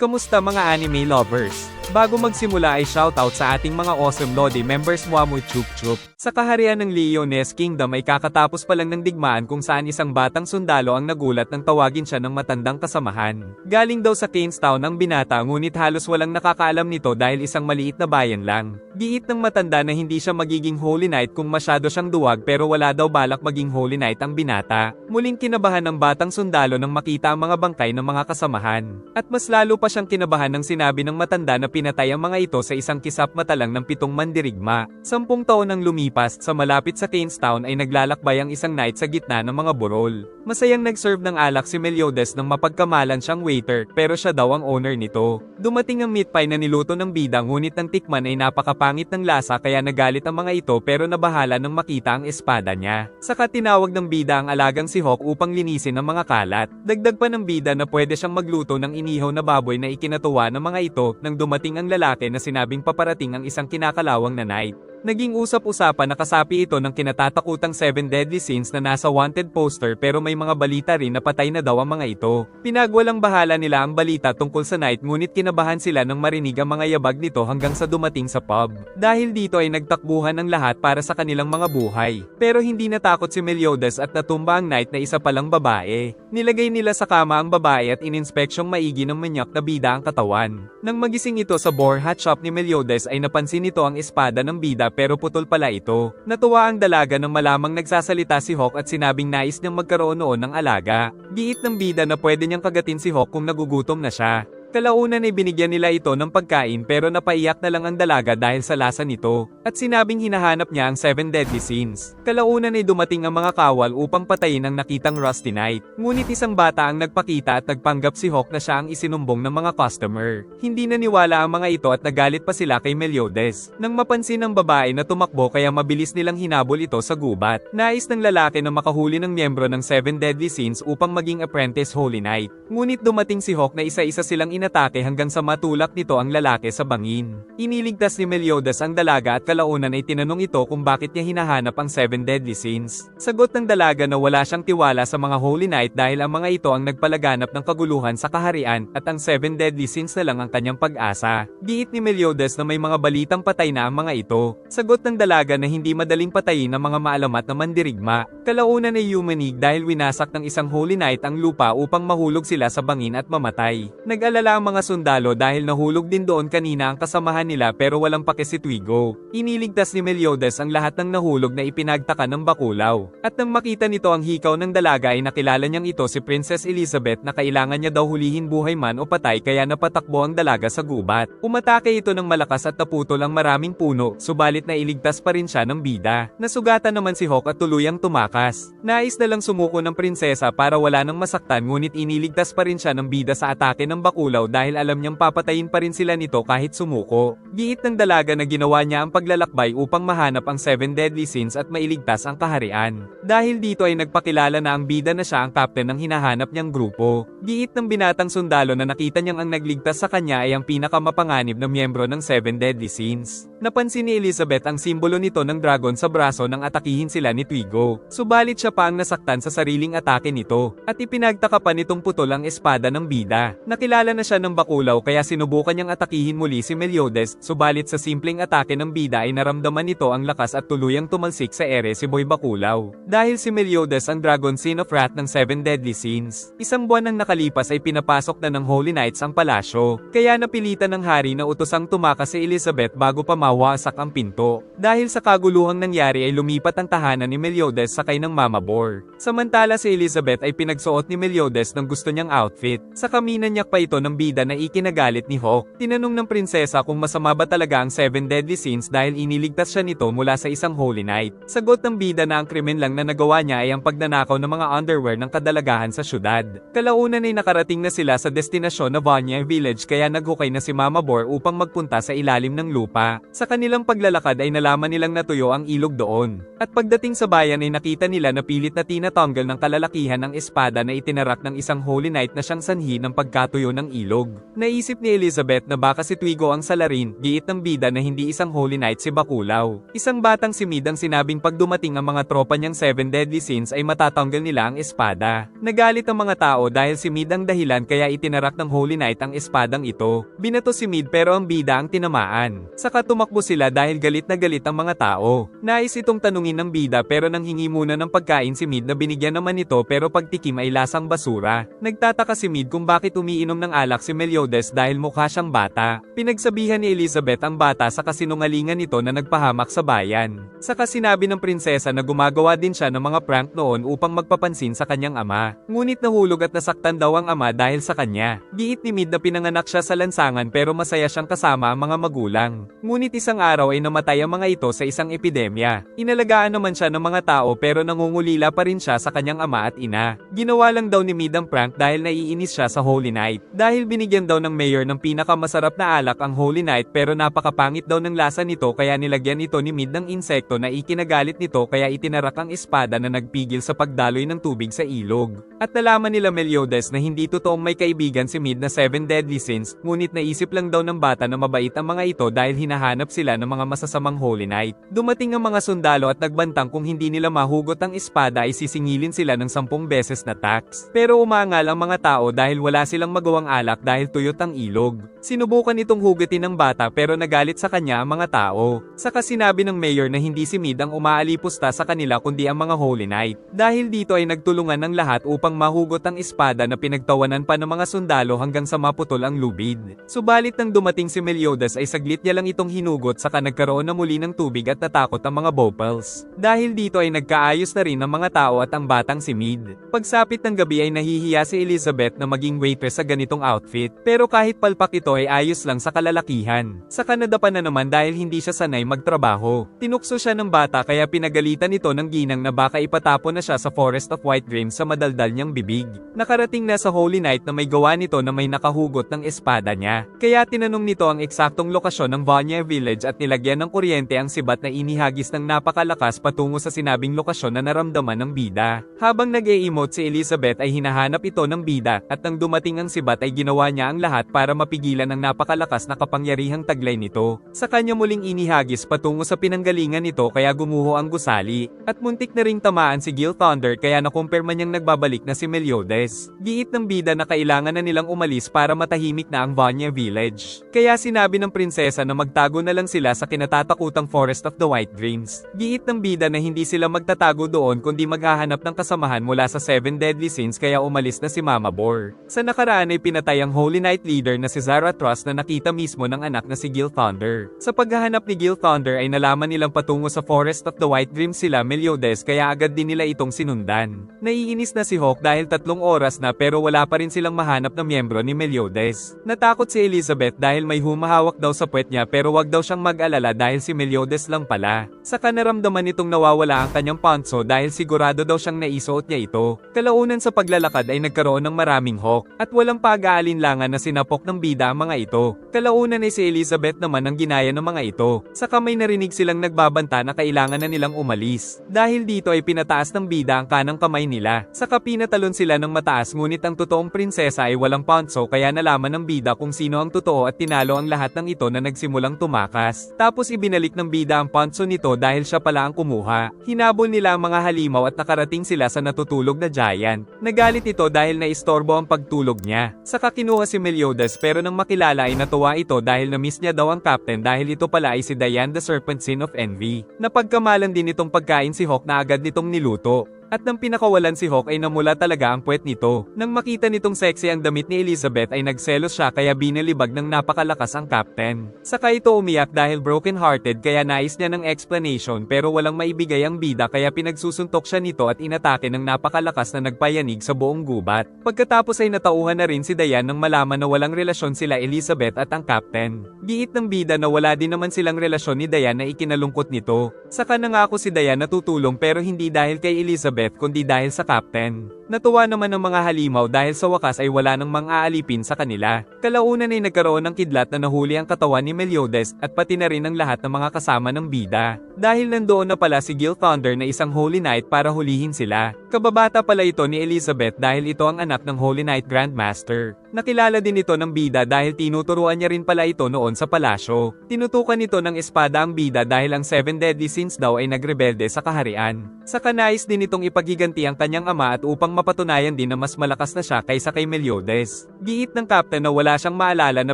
Kamusta mga anime lovers? Bago magsimula ay shoutout sa ating mga awesome Lodi members Muamu Chup Chup. Sa kaharian ng Leones Kingdom ay kakatapos pa lang ng digmaan kung saan isang batang sundalo ang nagulat nang tawagin siya ng matandang kasamahan. Galing daw sa Kingstown ang binata ngunit halos walang nakakaalam nito dahil isang maliit na bayan lang. Giit ng matanda na hindi siya magiging Holy Knight kung masyado siyang duwag pero wala daw balak maging Holy Knight ang binata. Muling kinabahan ng batang sundalo nang makita ang mga bangkay ng mga kasamahan. At mas lalo pa siyang kinabahan nang sinabi ng matanda na pinatay ang mga ito sa isang kisap mata lang ng 7 mandirigma. 10 taon nang lumipas, sa malapit sa Kingstown ay naglalakbay ang isang knight sa gitna ng mga burol. Masayang nag-serve ng alak si Meliodas nang mapagkamalan siyang waiter, pero siya daw ang owner nito. Dumating ang meat pie na niluto ng bida ngunit ang tikman ay napakapangit ng lasa kaya nagalit ang mga ito pero nabahala nang makita ang espada niya. Saka tinawag ng bida ang alagang si Hawk upang linisin ang mga kalat. Dagdag pa ng bida na pwede siyang magluto ng inihaw na baboy na ikinatuwa ng mga ito nang dumating ang lalaki na sinabing paparating ang isang kinakalawang na knight. Naging usap-usapan na kasapi ito ng kinatatakutang 7 deadly sins na nasa wanted poster pero may mga balita rin na patay na daw ang mga ito. Pinagwalang bahala nila ang balita tungkol sa knight ngunit kinabahan sila nang marinig ang mga yabag nito hanggang sa dumating sa pub. Dahil dito ay nagtakbuhan ang lahat para sa kanilang mga buhay. Pero hindi natakot si Meliodas at natumba ang knight na isa palang babae. Nilagay nila sa kama ang babae at ininspeksyong maigi ng manyak na bida ang katawan. Nang magising ito sa boar hat shop ni Meliodas ay napansin nito ang espada ng bida pero putol pala ito. Natuwa ang dalaga nang malamang nagsasalita si Hawk at sinabing nais niyang magkaroon noon ng alaga. Giit ng bida na pwede niyang kagatin si Hawk kung nagugutom na siya. Kalaunan ay binigyan nila ito ng pagkain pero napaiyak na lang ang dalaga dahil sa lasa nito. At sinabing hinahanap niya ang 7 deadly sins. Kalaunan ay dumating ang mga kawal upang patayin ang nakitang Rusty Knight. Ngunit isang bata ang nagpakita at nagpanggap si Hawk na siya ang isinumbong ng mga customer. Hindi naniwala ang mga ito at nagalit pa sila kay Meliodas. Nang mapansin ng babae na tumakbo kaya mabilis nilang hinabol ito sa gubat. Nais ng lalaki na makahuli ng miyembro ng 7 deadly sins upang maging apprentice Holy Knight. Ngunit dumating si Hawk na isa-isa silang inatake hanggang sa matulak nito ang lalaki sa bangin. Iniligtas ni Meliodas ang dalaga at kalaunan ay tinanong ito kung bakit niya hinahanap ang 7 deadly sins. Sagot ng dalaga na wala siyang tiwala sa mga Holy Knight dahil ang mga ito ang nagpalaganap ng kaguluhan sa kaharian at ang 7 deadly sins na lang ang kanyang pag-asa. Giit ni Meliodas na may mga balitang patay na ang mga ito. Sagot ng dalaga na hindi madaling patayin ang mga maalamat na mandirigma. Kalaunan ay yumanig dahil winasak ng isang Holy Knight ang lupa upang mahulog sila sa bangin at mamatay. Nag-alala ang mga sundalo dahil nahulog din doon kanina ang kasamahan nila pero walang pake si Twigo. Iniligtas ni Meliodas ang lahat ng nahulog na ipinagtaka ng bakulaw. At nang makita nito ang hikaw ng dalaga ay nakilala niyang ito si Princess Elizabeth na kailangan niya daw hulihin buhay man o patay kaya napatakbo ang dalaga sa gubat. Umatake ito ng malakas at naputol ang maraming puno, subalit na iligtas pa rin siya ng bida. Nasugatan naman si Hawk at tuluyang tumakas. Nais na lang sumuko ng prinsesa para wala nang masaktan ngunit iniligtas pa rin siya ng bida sa atake ng bakulaw dahil alam niyang papatayin pa rin sila nito kahit sumuko. Giit ng dalaga na ginawa niya ang paglalakbay upang mahanap ang 7 deadly sins at mailigtas ang kaharian. Dahil dito ay nagpakilala na ang bida na siya ang captain ng hinahanap niyang grupo. Giit ng binatang sundalo na nakita niyang ang nagligtas sa kanya ay ang pinakamapanganib na miyembro ng 7 deadly sins. Napansin ni Elizabeth ang simbolo nito ng dragon sa braso nang atakihin sila ni Twigo. Subalit siya pa ang nasaktan sa sariling atake nito. At ipinagtaka pa nitong putol ang espada ng bida. Nakilala na siya ng bakulaw kaya sinubukan niyang atakihin muli si Meliodas, subalit sa simpleng atake ng bida ay naramdaman nito ang lakas at tuluyang tumalsik sa ere si Boy Bakulaw. Dahil si Meliodas ang Dragon Sin of Wrath ng 7 deadly sins. Isang buwan nang nakalipas ay pinapasok na ng Holy Knights ang palasyo. Kaya napilitan ng hari na utosang tumakas si Elizabeth bago pa mawasak ang pinto. Dahil sa kaguluhang nangyari ay lumipat ang tahanan ni Meliodas sakay ng Mama Boar. Samantala si Elizabeth ay pinagsuot ni Meliodas ng gusto niyang outfit. Sa kaminanyak pa ito ng bida na ikinagalit ni Hawk. Tinanong ng prinsesa kung masama ba talaga ang 7 deadly sins dahil iniligtas siya nito mula sa isang Holy Knight. Sagot ng bida na ang krimen lang na nagawa niya ay ang pagnanakaw ng mga underwear ng kadalagahan sa syudad. Kalaunan ay nakarating na sila sa destinasyon na Vanya Village kaya naghukay na si Mama Boar upang magpunta sa ilalim ng lupa. Sa kanilang paglalakad ay nalaman nilang natuyo ang ilog doon. At pagdating sa bayan ay nakita nila na pilit na tinatanggal ng kalalakihan ng espada na itinarak ng isang Holy Knight na siyang sanhi ng pagkatuyo ng ilog. Naisip ni Elizabeth na baka si Twigo ang salarin, giit ng bida na hindi isang Holy Knight si Bakulaw. Isang batang si Mid ang sinabing pag dumating ang mga tropa niyang 7 deadly sins ay matatanggal nila ang espada. Nagalit ang mga tao dahil si Mid ang dahilan kaya itinarak ng Holy Knight ang espadang ito. Binato si Mid pero ang bida ang tinamaan. Saka tumakbo sila dahil galit na galit ang mga tao. Nais itong tanungin ng bida pero nanghingi muna ng pagkain si Mid na binigyan naman ito pero pagtikim ay lasang basura. Nagtataka si Mid kung bakit umiinom ng alak si Meliodas dahil mukha siyang bata. Pinagsabihan ni Elizabeth ang bata sa kasinungalingan nito na nagpahamak sa bayan. Saka sinabi ng prinsesa na gumagawa din siya ng mga prank noon upang magpapansin sa kanyang ama. Ngunit nahulog at nasaktan daw ang ama dahil sa kanya. Giit ni Mid na pinanganak siya sa lansangan pero masaya siyang kasama ang mga magulang. Ngunit isang araw ay namatay ang mga ito sa isang epidemya. Inalagaan naman siya ng mga tao pero nangungulila pa rin siya sa kanyang ama at ina. Ginawa lang daw ni Mid ang prank dahil naiinis siya sa Holy Knight. Dahil binigyan daw ng mayor ng pinakamasarap na alak ang Holy Knight pero napakapangit daw ng lasa nito kaya nilagyan ito ni Mid ng insekto na ikinagalit nito kaya itinarak ang espada na nagpigil sa pagdaloy ng tubig sa ilog. At nalaman nila Meliodas na hindi totoong may kaibigan si Mid na 7 deadly sins, ngunit naisip lang daw ng bata na mabait ang mga ito dahil hinahanap sila ng mga masasamang Holy Knight. Dumating ang mga sundalo at nagbantang kung hindi nila mahugot ang espada ay sisingilin sila ng 10 beses na tax. Pero umangal ang mga tao dahil wala silang magawang alak dahil tuyot ang ilog. Sinubukan itong hugutin ng bata pero nagalit sa kanya ang mga tao. Saka sinabi ng mayor na hindi si Mid ang umaalipusta sa kanila kundi ang mga Holy Knight. Dahil dito ay nagtulungan ng lahat upang mahugot ang espada na pinagtawanan pa ng mga sundalo hanggang sa maputol ang lubid. Subalit nang dumating si Meliodas ay saglit niya lang itong hinugot saka nagkaroon na muli ng tubig at natakot ang mga Bopals. Dahil dito ay nagkaayos na rin ang mga tao at ang batang si Mid. Pagsapit ng gabi ay nahihiya si Elizabeth na maging waitress sa ganitong outfit pero kahit palpak ito ay ayos lang sa kalalakihan. Saka nadapa na naman dahil hindi siya sanay magtrabaho. Tinukso siya ng bata kaya pinagalitan ito ng ginang na baka ipatapon na siya sa Forest of White Dreams sa madaldal niyang bibig. Nakarating na sa Holy Knight na may gawa nito na may nakahugot ng espada niya. Kaya tinanong nito ang eksaktong lokasyon ng Vanya Village at nilagyan ng kuryente ang sibat na inihagis ng napakalakas patungo sa sinabing lokasyon na naramdaman ng bida. Habang nag-e-emote si Elizabeth ay hinahanap ito ng bida at nang dumating ang sibat ay ginawa niya ang lahat para mapigilan ang napakalakas na kapangyarihang taglay nito. Sa kanya muling inihagis patungo sa pinanggalingan nito kaya gumuho ang gusali. At muntik na ring tamaan si Gil Thunder kaya nakumpirma niyang nagbabalik na si Meliodas. Giit ng bida na kailangan na nilang umalis para matahimik na ang Vanya Village. Kaya sinabi ng prinsesa na magtago na lang sila sa kinatatakutang Forest of the White Dreams. Giit ng bida na hindi sila magtatago doon kundi maghahanap ng kasamahan mula sa 7 deadly sins kaya umalis na si Mama Boar. Sa nakaraan ay pinatay ang Holy Knight leader na si Zarathustra na nakita mismo ng anak na si Gil Thunder. Sa paghahanap ni Gil Thunder ay nalaman nilang patungo sa Forest of the White Dreams sila Meliodas kaya agad din nila itong sinundan. Naiinis na si Hawk dahil 3 oras na pero wala pa rin silang mahanap na miyembro ni Meliodas. Natakot si Elizabeth dahil may humahawak daw sa puwet niya pero wag daw siyang mag-alala dahil si Meliodas lang pala. Saka naramdaman nitong nawawala ang kanyang panso dahil sigurado daw siyang naisuot niya ito. Kalaunan sa paglalakad ay nagkaroon ng maraming Hawk at walang pag-aalinlangan na sinapok ng bida ang mga ito. Kalaunan ay si Elizabeth naman ang ginaya ng mga ito. Saka may narinig silang nagbabanta na kailangan na nilang umalis. Dahil dito ay pinataas ng bida ang kanang kamay nila. Saka pinatalon sila ng mataas ngunit ang totoong prinsesa ay walang panso kaya nalaman ng bida kung sino ang totoo at tinalo ang lahat ng ito na nagsimulang tumakas. Tapos ibinalik ng bida ang panso nito dahil siya pala ang kumuha. Hinabol nila ang mga halimaw at nakarating sila sa natutulog na giant. Nagalit ito dahil naistorbo ang pagtulog niya. Saka kinuha si Meliodas pero nang makilala ay natuwa ito dahil na-miss niya daw ang captain dahil ito pala ay si Diane the Serpent Sin of Envy. Napagkamalan din itong pagkain si Hawk na agad nitong niluto. At nang pinakawalan si Hawk ay namula talaga ang puwet nito. Nang makita nitong sexy ang damit ni Elizabeth ay nagselos siya kaya binalibag ng napakalakas ang captain. Saka ito umiyak dahil broken-hearted kaya nais niya ng explanation pero walang maibigay ang bida kaya pinagsusuntok siya nito at inatake ng napakalakas na nagpayanig sa buong gubat. Pagkatapos ay natauhan na rin si Diane nang malaman na walang relasyon sila Elizabeth at ang captain. Giit ng bida na wala din naman silang relasyon ni Diane na ikinalungkot nito. Saka nangako si Diane na tutulong pero hindi dahil kay Elizabeth kundi dahil sa captain. Natuwa naman ng mga halimaw dahil sa wakas ay wala nang mang-aalipin sa kanila. Kalaunan ay nagkaroon ng kidlat na nahuli ang katawan ni Meliodas at pati na rin ang lahat ng mga kasama ng bida. Dahil nandoon na pala si Gil Thunder na isang Holy Knight para hulihin sila. Kababata pala ito ni Elizabeth dahil ito ang anak ng Holy Knight Grandmaster. Nakilala din ito ng bida dahil tinuturuan niya rin pala ito noon sa palasyo. Tinutukan nito ng espada ang bida dahil ang 7 deadly sins daw ay nagrebelde sa kaharian. Saka nais din itong ipaghiganti ang kanyang ama at upang mapatunayan din na mas malakas na siya kaysa kay Meliodas. Giit ng captain na wala siyang maalala na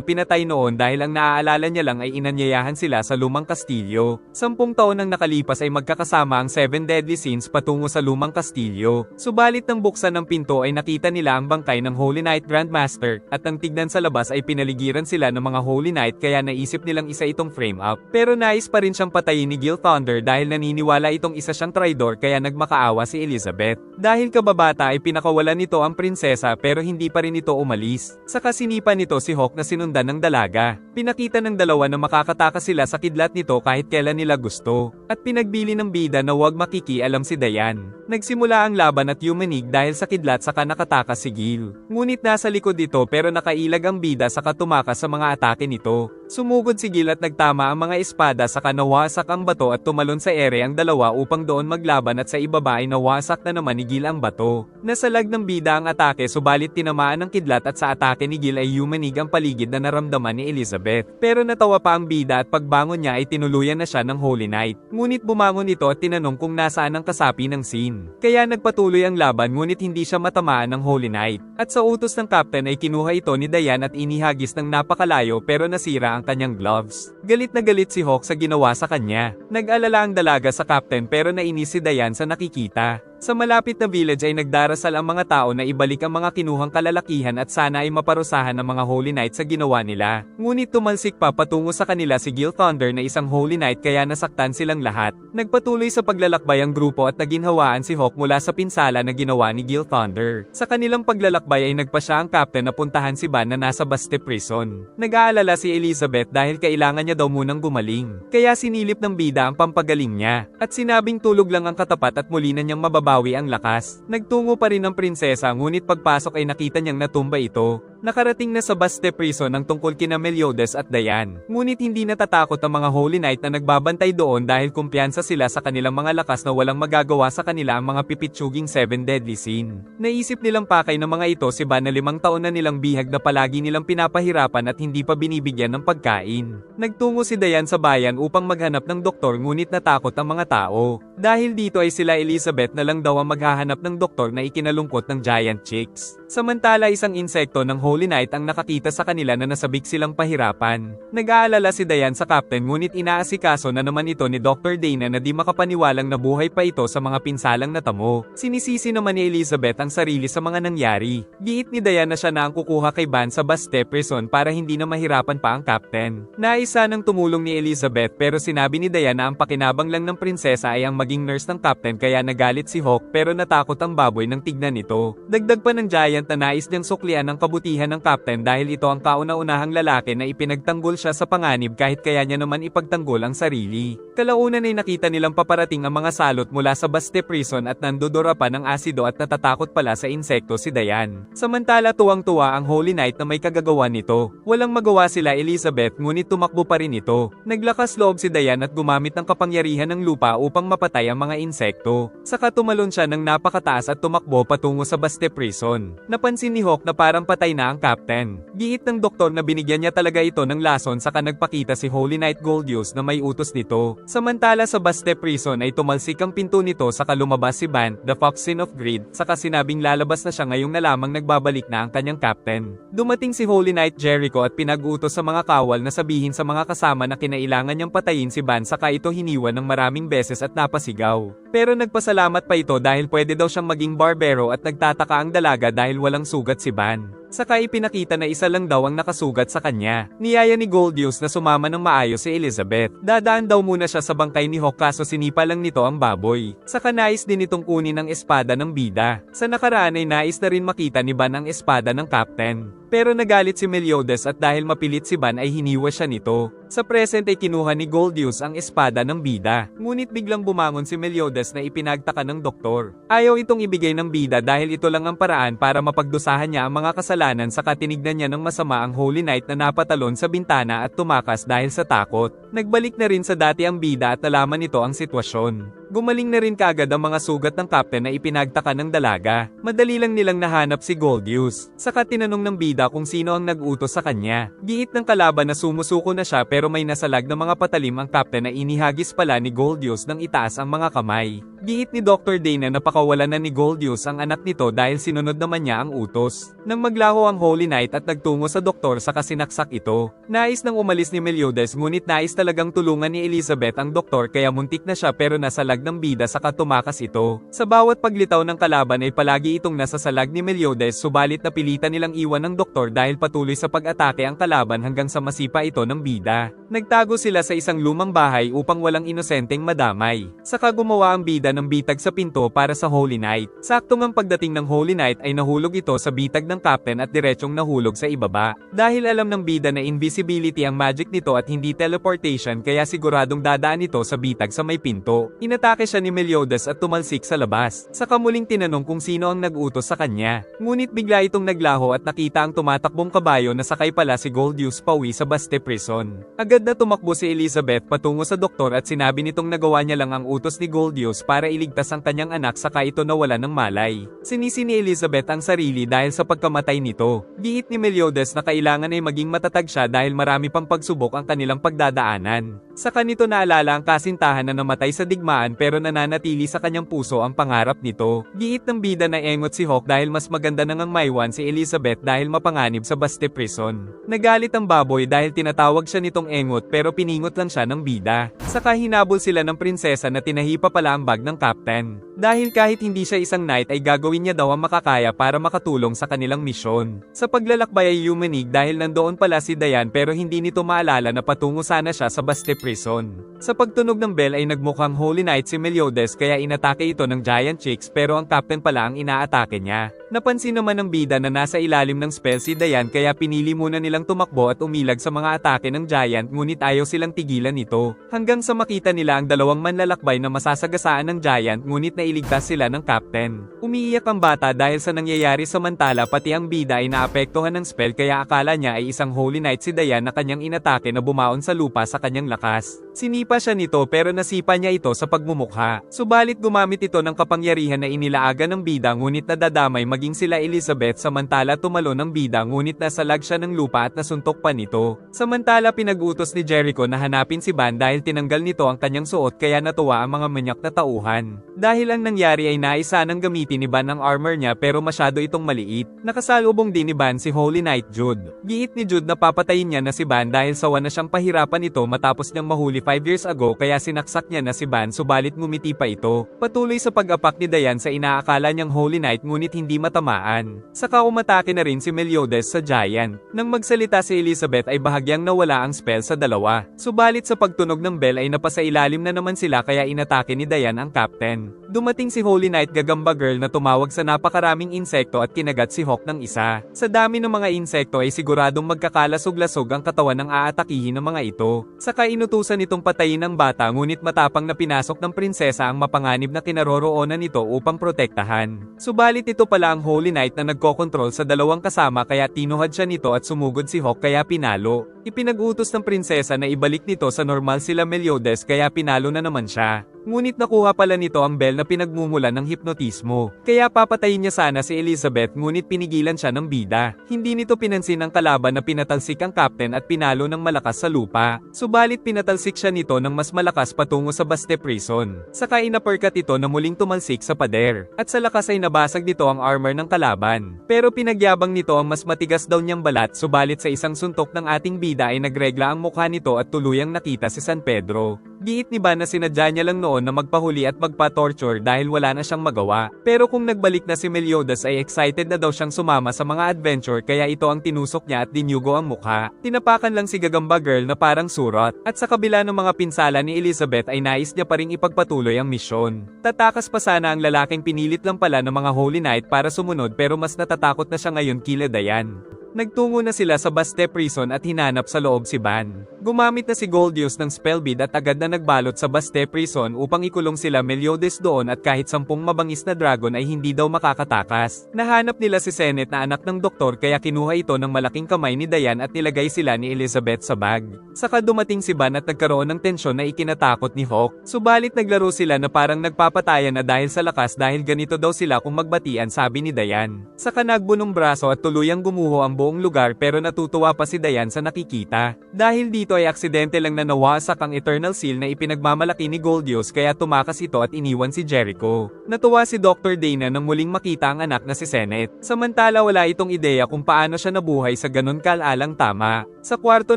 pinatay noon dahil ang naaalala niya lang ay inanyayahan sila sa lumang kastilyo. 10 taon nang nakalipas ay magkakasama ang 7 deadly sins patungo sa lumang kastilyo. Subalit nang buksan ng pinto ay nakita nila ang bangkay ng Holy Knight Grandmaster, at nang tignan sa labas ay pinaligiran sila ng mga Holy Knight kaya naisip nilang isa itong frame up. Pero nais pa rin siyang patayin ni Gil Thunder dahil naniniwala itong isa siyang traidor kaya nagmakaawa si Elizabeth. Dahil kababata ay pinakawalan nito ang prinsesa pero hindi pa rin ito umalis. Saka sinipa nito si Hawk na sinundan ng dalaga. Pinakita ng dalawa na makakatakas sila sa kidlat nito kahit kailan nila gusto. At pinagbili ng bida na huwag makikialam si Diane. Nagsimula ang laban at yumanig dahil sa kidlat saka nakatakas si Gil. Ngunit nasa likod ito pero nakailag ang bida saka tumakas sa mga atake nito. Sumugod si Gil at nagtama ang mga espada saka nawasak ang bato at tumalon sa ere ang dalawa upang doon maglaban at sa ibaba ay nawasak na naman ni Gil ang bato. Nasalag ng bida ang atake subalit tinamaan ng kidlat at sa atake ni Gil ay yumanig ang paligid na naramdaman ni Elizabeth. Pero natawa pa ang bida at pagbangon niya ay tinuluyan na siya ng Holy Knight. Ngunit bumangon ito at tinanong kung nasaan ang kasapi ng scene. Kaya nagpatuloy ang laban ngunit hindi siya matamaan ng Holy Knight. At sa utos ng captain ay kinuha ito ni Diane at inihagis ng napakalayo pero nasira ang kanyang gloves. Galit na galit si Hawk sa ginawa sa kanya. Nag-alala ang dalaga sa captain pero nainis si Diane sa nakikita. Sa malapit na village ay nagdarasal ang mga tao na ibalik ang mga kinuhang kalalakihan at sana ay maparusahan ng mga Holy Knight sa ginawa nila. Ngunit tumalsik pa patungo sa kanila si Gil Thunder na isang Holy Knight kaya nasaktan silang lahat. Nagpatuloy sa paglalakbay ang grupo at naginhawaan si Hawk mula sa pinsala na ginawa ni Gil Thunder. Sa kanilang paglalakbay ay nagpasya ang captain na puntahan si Ban na nasa Baste Prison. Nag-aalala si Elizabeth dahil kailangan niya daw munang gumaling. Kaya sinilip ng bida ang pampagaling niya. At sinabing tulog lang ang katapat at muli na niyang mababawi ang lakas. Nagtungo pa rin ang prinsesa ngunit pagpasok ay nakita niyang natumba ito. Nakarating na sa Baste Prison ang tungkol kina Meliodas at Diane. Ngunit hindi natatakot ang mga Holy Knight na nagbabantay doon dahil kumpiyansa sila sa kanilang mga lakas na walang magagawa sa kanila ang mga pipitsuging 7 deadly sin. Naisip nilang pakay ng mga ito si Ban na 5 taon na nilang bihag na palagi nilang pinapahirapan at hindi pa binibigyan ng pagkain. Nagtungo si Diane sa bayan upang maghanap ng doktor ngunit natakot ang mga tao. Dahil dito ay sila Elizabeth na lang daw ang maghahanap ng doktor na ikinalungkot ng giant chicks. Samantala isang insekto ng Holy Knight ang nakakita sa kanila na nasabik silang pahirapan. Nag-aalala si Diane sa captain ngunit inaasikaso na naman ito ni Dr. Dana na di makapaniwalang nabuhay pa ito sa mga pinsalang natamo. Sinisisi naman ni Elizabeth ang sarili sa mga nangyari. Giit ni Diane na siya na ang kukuha kay Ban sa Baste Prison para hindi na mahirapan pa ang captain. Naisa ng tumulong ni Elizabeth pero sinabi ni Diane na ang pakinabang lang ng prinsesa ay ang maging nurse ng captain kaya nagalit si Hawk pero natakot ang baboy nang tignan ito. Dagdag pa ng giant na nais niyang suklian ang kabutihan ng captain dahil ito ang kauna-unahang lalaki na ipinagtanggol siya sa panganib kahit kaya niya naman ipagtanggol ang sarili. Kalaunan ay nakita nilang paparating ang mga salot mula sa Baste Prison at nandudura pa ng asido at natatakot pala sa insekto si Diane. Samantala tuwang-tuwa ang Holy Knight na may kagagawa nito. Walang magawa sila Elizabeth ngunit tumakbo pa rin ito. Naglakas loob si Diane at gumamit ng kapangyarihan ng lupa upang mapatay ang mga insekto. Saka tumalon siya ng napakataas at tumakbo patungo sa Baste Prison. Napansin ni Hawk na parang patay na ang captain. Giit ng doktor na binigyan niya talaga ito ng lason saka nagpakita si Holy Knight Goldius na may utos nito. Samantala sa Baste Prison ay tumalsik ang pinto nito saka lumabas si Ban, the Foxin of Greed, saka sinabing lalabas na siya ngayong na lamang nagbabalik na ang kanyang captain. Dumating si Holy Knight Jericho at pinag-utos sa mga kawal na sabihin sa mga kasama na kinailangan niyang patayin si Ban saka ito hiniwan ng maraming beses at napasigaw. Pero nagpasalamat pa ito dahil pwede daw siyang maging barbero at nagtataka ang dalaga dahil walang sugat si Ban. Saka ipinakita na isa lang daw ang nakasugat sa kanya. Niyaya ni Goldius na sumama ng maayos si Elizabeth. Dadaan daw muna siya sa bangkay ni Hawk kaso sinipa lang nito ang baboy. Saka nais din itong kunin ang espada ng bida. Sa nakaraan ay nais na rin makita ni Ban ang espada ng captain. Pero nagalit si Meliodas at dahil mapilit si Ban ay hiniwa siya nito. Sa present ay kinuha ni Goldius ang espada ng bida. Ngunit biglang bumangon si Meliodas na ipinagtaka ng doktor. Ayaw itong ibigay ng bida dahil ito lang ang paraan para mapagdusahan niya ang mga kasalanan saka tinignan niya ng masama ang Holy Knight na napatalon sa bintana at tumakas dahil sa takot. Nagbalik na rin sa dati ang bida at nalaman nito ang sitwasyon. Gumaling na rin kaagad ang mga sugat ng Captain na ipinagtaka ng dalaga. Madali lang nilang nahanap si Goldius. Saka tinanong ng bida kung sino ang nag-utos sa kanya. Giit ng kalaban na sumusuko na siya pero may nasalag na mga patalim ang Captain na inihagis pala ni Goldius nang itaas ang mga kamay. Giit ni Dr. Day na napakawalan na ni Goldius ang anak nito dahil sinunod naman niya ang utos. Nang maglaho ang Holy Knight at nagtungo sa doktor sa kasinaksak ito. Nais nang umalis ni Meliodas ngunit nais talagang tulungan ni Elizabeth ang doktor kaya muntik na siya pero nasalag ng bida saka tumakas ito. Sa bawat paglitaw ng kalaban ay palagi itong nasasalag ni Meliodas subalit napilitan nilang iwan ng doktor dahil patuloy sa pag-atake ang kalaban hanggang sa masipa ito ng bida. Nagtago sila sa isang lumang bahay upang walang inosenteng madamay. Saka gumawa ang bida ng bitag sa pinto para sa Holy Knight. Sakto ngang pagdating ng Holy Knight ay nahulog ito sa bitag ng Captain at diretsong nahulog sa ibaba. Dahil alam ng bida na invisibility ang magic nito at hindi teleportation kaya siguradong dadaan ito sa bitag sa may pinto. Inatake siya ni Meliodas at tumalsik sa labas. Saka muling tinanong kung sino ang nag-utos sa kanya. Ngunit bigla itong naglaho at nakita ang tumatakbong kabayo na sakay pala si Goldius pauwi sa Baste Prison. Agad na tumakbo si Elizabeth patungo sa doktor at sinabi nitong nagawa niya lang ang utos ni Goldius para iligtas ang kanyang anak saka ito nawala ng malay. Sinisi ni Elizabeth ang sarili dahil sa pagkamatay nito. Giit ni Meliodas na kailangan ay maging matatag siya dahil marami pang pagsubok ang kanilang pagdadaanan. Saka nito naalala ang kasintahan na namatay sa digmaan pero nananatili sa kanyang puso ang pangarap nito. Giit ng bida na engot si Hawk dahil mas maganda nang ang maiwan si Elizabeth dahil mapanganib sa Baste Prison. Nagalit ang baboy dahil tinatawag siya nitong engot pero piningot lang siya ng bida. Saka hinabol sila ng prinsesa na tinahi pa pala ang bag ng Captain. Dahil kahit hindi siya isang knight ay gagawin niya daw ang makakaya para makatulong sa kanilang misyon. Sa paglalakbay ay yumanig dahil nandoon pala si Diane pero hindi nito maalala na patungo sana siya sa Baste Prison. Sa pagtunog ng bell ay nagmukhang Holy Knight si Meliodas kaya inatake ito ng Giant Chicks pero ang Captain pala ang inaatake niya. Napansin naman ng bida na nasa ilalim ng spell si Diane kaya pinili muna nilang tumakbo at umilag sa mga atake ng Giant ngunit ayaw silang tigilan ito. Hanggang sa makita nila ang dalawang manlalakbay na masasagasaan ng Giant ngunit nailigtas sila ng Captain. Umiiyak ang bata dahil sa nangyayari samantala pati ang bida ay naapektuhan ng spell kaya akala niya ay isang Holy Knight si Diane na kanyang inatake na bumaon sa lupa sa kanyang lakas. Sinipa siya nito pero nasipa niya ito sa pagmumukha. Subalit gumamit ito ng kapangyarihan na inilaaga ng bida ngunit nadadamay maging sila Elizabeth samantala tumalo ng bida ngunit nasalag siya ng lupa at nasuntok pa nito. Samantala pinag-utos ni Jericho na hanapin si Ban dahil tinanggal nito ang kanyang suot kaya natuwa ang mga manyak na tauhan. Dahil ang nangyari ay naisa nang gamitin ni Ban ang armor niya pero masyado itong maliit. Nakasalubong din ni Ban si Holy Knight Jude. Giit ni Jude na papatayin niya na si Ban dahil sawa na siyang pahirapan ito matapos niyang mahuli 5 years ago kaya sinaksak niya na si Ban subalit ngumiti pa ito. Patuloy sa pag-apak ni Diane sa inaakala niyang Holy Knight ngunit hindi matamaan. Saka umatake na rin si Meliodas sa Giant. Nang magsalita si Elizabeth ay bahagyang nawala ang spell sa dalawa. Subalit sa pagtunog ng bell ay napasailalim na naman sila kaya inatake ni Diane ang Captain. Dumating si Holy Knight Gagamba Girl na tumawag sa napakaraming insekto at kinagat si Hawk ng isa. Sa dami ng mga insekto ay siguradong magkakalasog-lasog ang katawan ng aatakihin ng mga ito. Saka inutusan itong patayin ang bata ngunit matapang na pinasok ng prinsesa ang mapanganib na kinaroroonan nito upang protektahan. Subalit ito pala ang Holy Knight na nagkokontrol sa dalawang kasama kaya tinuhad siya nito at sumugod si Hawk kaya pinalo. Ipinag-utos ng prinsesa na ibalik nito sa normal sila Meliodas kaya pinalo na naman siya. Ngunit nakuha pala nito ang bell na pinagmumulan ng hipnotismo. Kaya papatayin niya sana si Elizabeth ngunit pinigilan siya ng bida. Hindi nito pinansin ang kalaban na pinatalsik ang Captain at pinalo ng malakas sa lupa. Subalit pinatalsik siya nito ng mas malakas patungo sa Baste Prison. Saka inuppercut ito na muling tumalsik sa pader. At sa lakas ay nabasag nito ang armor ng kalaban. Pero pinagyabang nito ang mas matigas daw niyang balat subalit sa isang suntok ng ating bida ay nagregla ang mukha nito at tuluyang nakita si San Pedro. Giit ni Ban na sinadya niya lang noon na magpahuli at magpa-torture dahil wala na siyang magawa. Pero kung nagbalik na si Meliodas ay excited na daw siyang sumama sa mga adventure kaya ito ang tinusok niya at dinyugo ang mukha. Tinapakan lang si Gagamba Girl na parang surot. At sa kabila ng mga pinsala ni Elizabeth ay nais niya pa ring ipagpatuloy ang misyon. Tatakas pa sana ang lalaking pinilit lang pala ng mga Holy Knight para sumunod pero mas natatakot na siya ngayon kila Diane. Nagtungo na sila sa Baste Prison at hinanap sa loob si Van. Gumamit na si Goldius ng spellbid at agad na nagbalot sa Baste Prison upang ikulong sila Meliodas doon at kahit 10 mabangis na dragon ay hindi daw makakatakas. Nahanap nila si Senet na anak ng doktor kaya kinuha ito ng malaking kamay ni Diane at nilagay sila ni Elizabeth sa bag. Saka dumating si Van at nagkaroon ng tensyon na ikinatakot ni Hawk. Subalit naglaro sila na parang nagpapatayan na dahil sa lakas dahil ganito daw sila kung magbatian, sabi ni Diane. Saka nagbunong braso at tuluyang gumuho ang buong lugar pero natutuwa pa si Diane sa nakikita. Dahil dito ay aksidente lang na nawasak ang Eternal Seal na ipinagmamalaki ni Goldius kaya tumakas ito at iniwan si Jericho. Natuwa si Dr. Dana nang muling makita ang anak na si Senet. Samantala wala itong ideya kung paano siya nabuhay sa ganun kalalang tama. Sa kwarto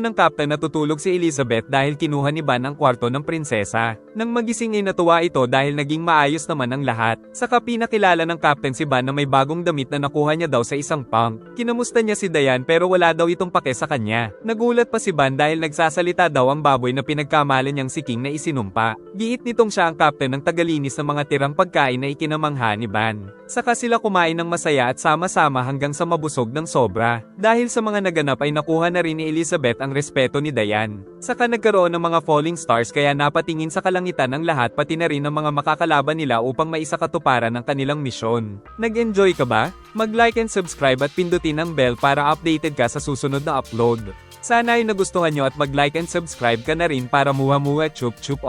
ng Captain natutulog si Elizabeth dahil kinuha ni Van ang kwarto ng prinsesa. Nang magising ay natuwa ito dahil naging maayos naman ang lahat. Saka pinakilala ng Captain si Van na may bagong damit na nakuha niya daw sa isang punk. Kinamusta niya si Diane pero wala daw itong pake sa kanya. Nagulat pa si Van dahil nagsasalita daw ang baboy na pinagkamalan niyang si King na isinumpa. Giit nitong siya ang Captain ng tagalinis ng mga tirang pagkain na ikinamangha ni Van. Saka sila kumain ng masaya at sama-sama hanggang sa mabusog ng sobra. Dahil sa mga naganap ay nakuha na rin ni Elizabeth ang respeto ni Diane. Saka nagkaroon ng mga falling stars kaya napatingin sa kalangitan ng lahat pati na rin ng mga makakalaban nila upang maisakatuparan ang kanilang misyon. Nag-enjoy ka ba? Mag-like and subscribe at pindutin ang bell para updated ka sa susunod na upload. Sana ay nagustuhan nyo at mag-like and subscribe ka na rin para muha-muha chup chup.